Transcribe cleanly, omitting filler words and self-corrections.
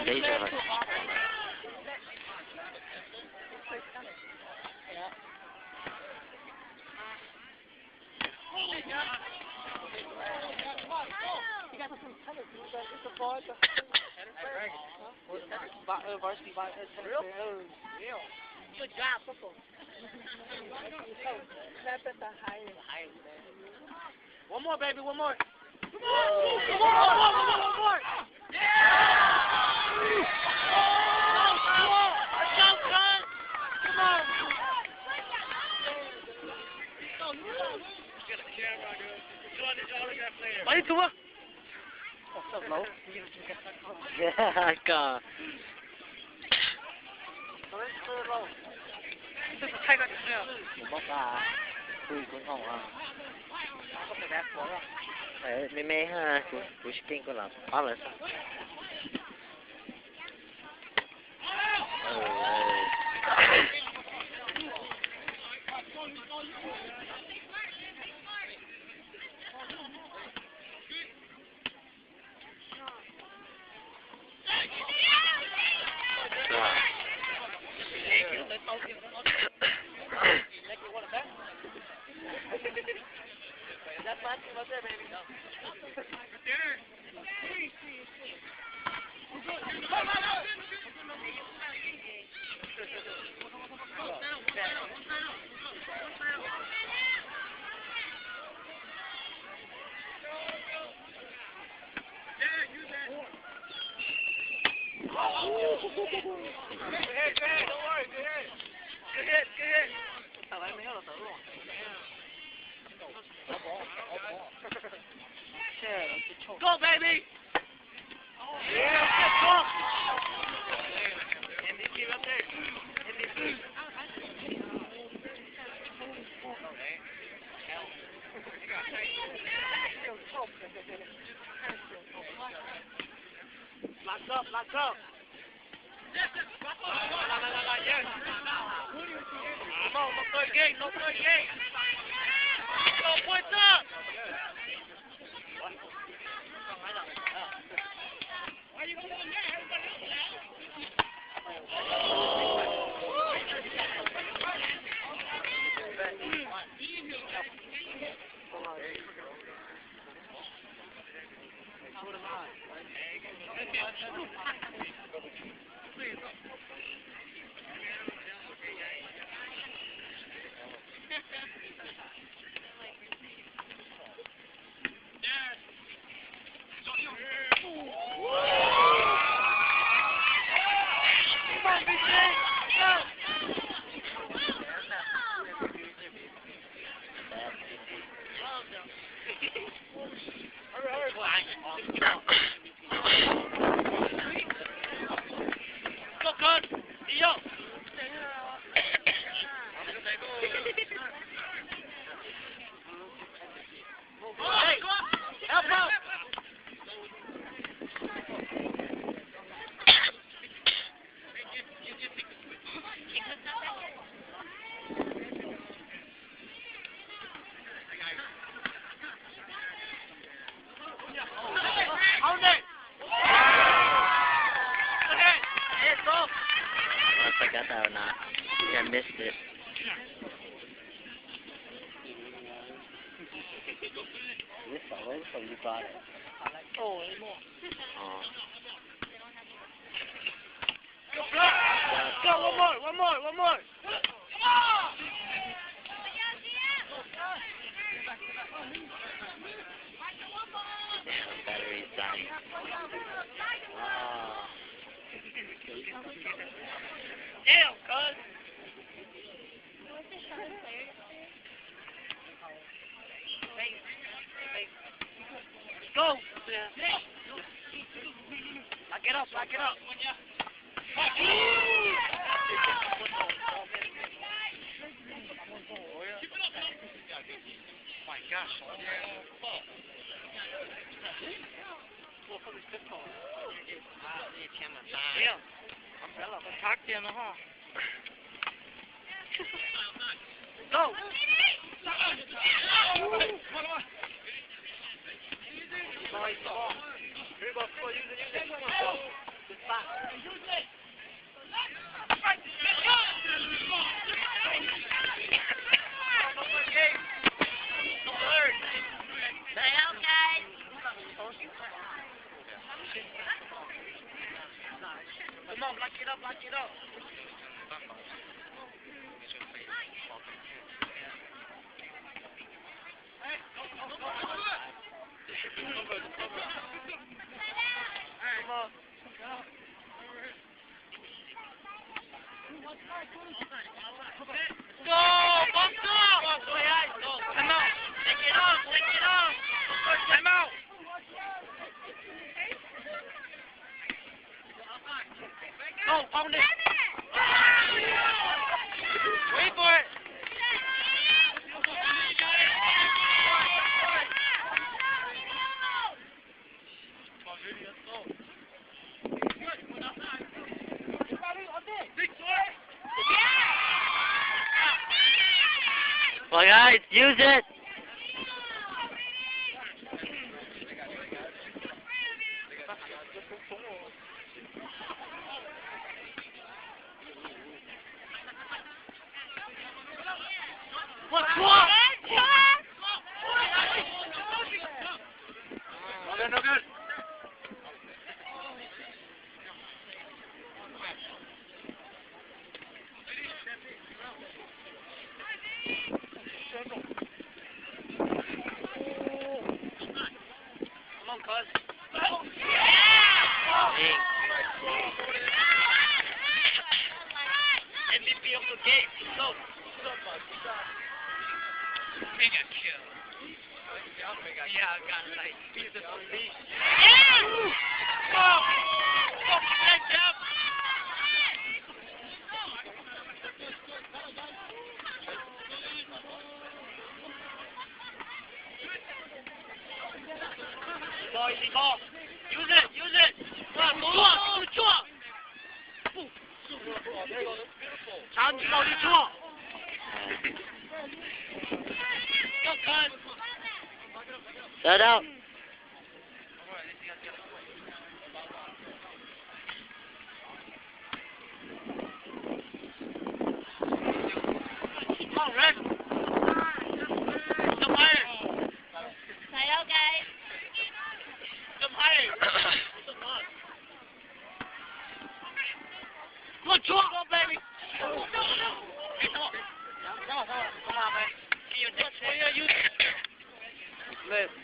dangerous. Good job, football. One more, baby, one more. Come on! One more! Yeah! Come on! Let's go, son! Come on! What you doing? What's up, Lo? Yeah, God. 这是太干净了。我冇法杯管控啊。我俾你講啦。妹哈，不是見過啦，巴倫斯。Go, baby! Yeah, let's go! MVP up there. MVP. Lock up, lock up. Yes. Come on, no 38, no 38. Go, points up. Why you going there? Everybody else I got that or not. I missed it. So you got it. Oh. Go, one more. Battery's dying. Damn, cuz. Go. Lock it up. My gosh. Yeah. Umbrella, talk to him, huh? Go! Nice ball. Here you go, use it. Come on, lock it up, lock it up. Go! Bump up! Come on! Take it off! Take it off! Time out! Go! Pound it! Wait for it! Well, guys, use it. What? What? No good, no good. Come on, cuz. MVP of the game. Go. Mega kill. Yeah, I got it. Like, piece of beast. Yeah! Go! Go, catch up! Ball, easy ball. Use it, use it. Come on, good job. 잘 치고 어디 쳐? Shut up. Come on, Red. Come higher. Hello, guys. Come higher. Good job, baby. Hey, come on. Come on, man. See your dick. Lit.